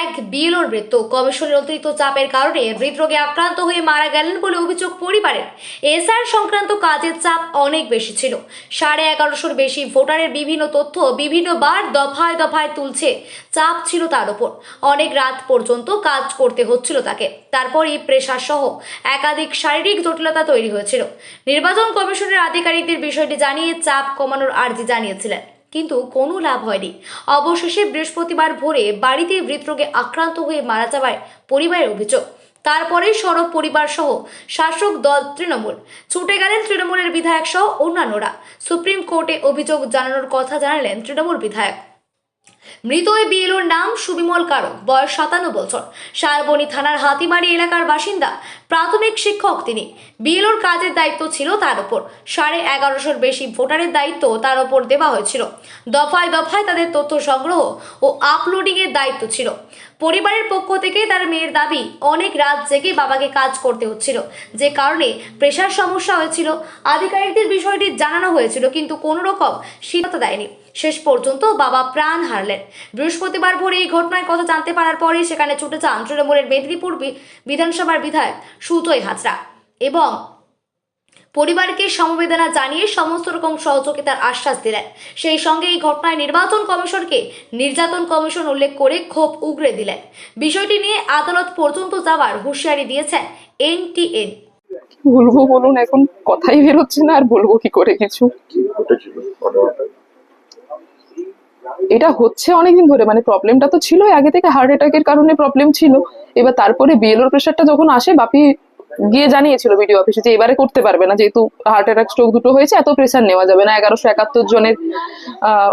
এক বিএলওর মৃত্যু। কমিশনের অতিরিক্ত চাপের কারণে হৃদরোগে আক্রান্ত হয়ে মারা গেলেন বলে অভিযোগ পরিবারের। এসআর সংক্রান্ত কাজের চাপ অনেক বেশি ছিল। 1150-র বেশি ভোটারের বিভিন্ন তথ্য বিভিন্নবার দফায় দফায় তুলছে, চাপ ছিল তার উপর। অনেক রাত পর্যন্ত কাজ করতে হচ্ছিল তাকে। তারপরই প্রেশার সহ একাধিক শারীরিক জটিলতা তৈরি হয়েছিল। নির্বাচন কমিশনের আধিকারিকদের বিষয়টি জানিয়ে চাপ কমানোর আর্জি জানিয়েছিলেন, কিন্তু কোনো লাভ হয়নি। অবশেষে বৃহস্পতিবার ভোরে বাড়িতে হৃদরোগে আক্রান্ত হয়ে মারা যাওয়ায় পরিবারের অভিযোগ। তারপরেই সরব পরিবার সহ শাসক দল তৃণমূল ছুটে গেলেন তৃণমূলের বিধায়ক সহ অন্যান্যরা। সুপ্রিম কোর্টে অভিযোগ জানানোর কথা জানালেন তৃণমূল বিধায়ক। মৃত ওই বিএলওর নাম সুবিমল কারক, বয়স 57 বছর, শালবনী থানার হাতিমারি এলাকার বাসিন্দা। প্রাথমিক শিক্ষক তিনি। বিএলওর কাজের দায়িত্ব ছিল তার উপর। 1150-র বেশি ভোটারের দায়িত্ব তার উপর দেওয়া হয়েছিল। দফায় দফায় তাদের তথ্য সংগ্রহ ও আপলোডিং এর দায়িত্ব ছিল। পরিবারের পক্ষ থেকে তার মেয়ের দাবি, অনেক রাত জেগে বাবাকে কাজ করতে হচ্ছিল, যে কারণে প্রেশার সমস্যা হয়েছিল। আধিকারিকদের বিষয়টি জানানো হয়েছিল, কিন্তু কোনো রকম সিদ্ধান্ত দেয়নি। শেষ পর্যন্ত বাবা প্রাণ হারালেন। বৃহস্পতিবার ভোরে এই ঘটনার কথা জানতে পারার পরেই সেখানে ছুটে যান তৃণমূলের মেদিনীপুর বিধানসভার বিধায়ক সুজয় হাজরা এবং পরিবারকে সমবেদনা জানিয়ে সমস্ত রকম সহযোগিতার আশ্বাস দিলেন। সেই সঙ্গে এই ঘটনায় নির্বাচন কমিশনকে নির্যাতন কমিশন উল্লেখ করে ক্ষোভ উগরে দিলেন। বিষয়টি নিয়ে আদালত পর্যন্ত যাওয়ার হুঁশিয়ারি দিয়েছেন এনটিএন। বলবো বলুন, এখন কথাই বেরোচ্ছে না, আর বলবো কি করে কিছু। এটা হচ্ছে অনেকদিন ধরে, মানে প্রবলেমটা তো ছিল আগে থেকে, হার্ট অ্যাটাকের কারণে প্রবলেম ছিল। এবার তারপরে বিএলওর প্রেশারটা যখন আসে, বাপি গিয়ে জানিয়েছিল বিডিও অফিসে যে এবারে করতে পারবে না, যেহেতু হার্ট অ্যাটাক স্ট্রোক দুটো হয়েছে, এত প্রেশার নেওয়া যাবে না। 1171 জনের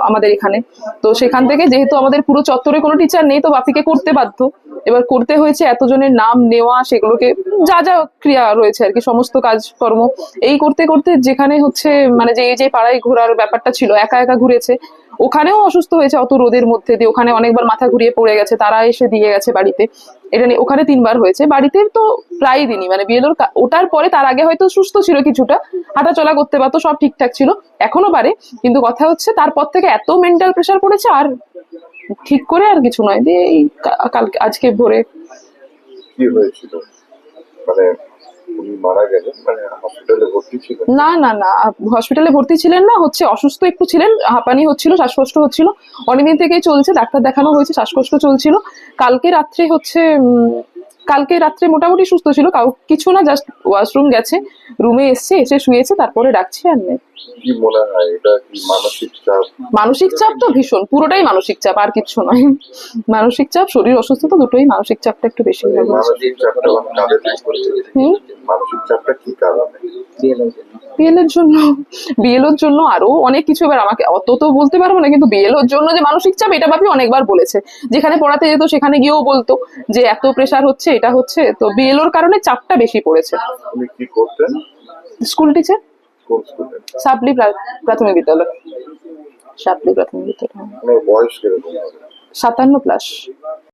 আমাদের এখানে, তো সেখান থেকে যেহেতু আমাদের পুরো চত্বরে কোনো টিচার নেই, তো বাপিকে করতে বাধ্য। এবার করতে হয়েছে, এতজনের নাম নেওয়া, সেগুলোকে যা যা ক্রিয়া রয়েছে আর কি, সমস্ত কাজকর্ম এই করতে করতে, যেখানে হচ্ছে মানে যে পাড়ায় ঘোরার ব্যাপারটা ছিল, একা একা ঘুরেছে। ওখানেও অসুস্থ হয়েছে অত রোদের মধ্যে দিয়ে, ওখানে অনেকবার মাথা ঘুরিয়ে পড়ে গেছে, তারা এসে দিয়ে গেছে বাড়িতে। এটা নিয়ে ওখানে 3বার হয়েছে। বাড়িতে তো প্রায় দিনই, মানে বিয়েলোর ওটার পরে তার আগে হয়তো সুস্থ ছিল, কিছুটা হাঁটা চলা করতে পারতো, সব ঠিকঠাক ছিল, এখনো পারে। কিন্তু কথা হচ্ছে তারপর থেকে এত মেন্টাল প্রেশার পড়েছে, আর ঠিক করে আর কিছু নয়। দিয়ে এই কালকে আজকে ভোরে কি হয়েছিল, মানে উনি মারা গেলেন, মানে হসপিটালে ভর্তি ছিলেন? না না না, হসপিটালে ভর্তি ছিলেন না, হচ্ছে অসুস্থ একটু ছিলেন, হাঁপানি হচ্ছিল, শ্বাসকষ্ট হচ্ছিল, অনেকদিন থেকেই চলছে, ডাক্তার দেখানো হয়েছে, শ্বাসকষ্ট চলছিল। কালকে রাত্রে হচ্ছে কালকে রাত্রে মোটামুটি সুস্থ ছিল, কিছু না, জাস্ট ওয়াশরুম গেছে, রুমে এসে শুয়েছে, তারপরে ডাকছি আর নেই। কি মনে হয়, এটা কি মানসিক চাপ? মানসিক চাপ তো ভীষণ, পুরোটাই মানসিক চাপ, আর কিছু নয়। মানসিক চাপ, শরীর অসুস্থতা দুটোই, মানসিক চাপটা একটু বেশি। মানসিক চাপটা মানসিক চাপটা কি কারণে? বিএলওর জন্য আরো অনেক কিছু। এবার আমাকে অত তো বলতে পারবো না, কিন্তু বিএলওর জন্য যে মানসিক চাপ, এটা বাপি অনেকবার বলেছে। যেখানে পড়াতে যেত সেখানে গিয়েও বলতো যে এত প্রেশার হচ্ছে, এটা হচ্ছে। তো বিএলওর কারণে চাপটা বেশি পড়েছে। উনি কি করতেন? স্কুল টিচার, কোন স্কুলে? সাবলি প্রাথমিক বিদ্যালয়। সাবলি প্রাথমিক বিদ্যালয়। বয়স কিরকম? 57+।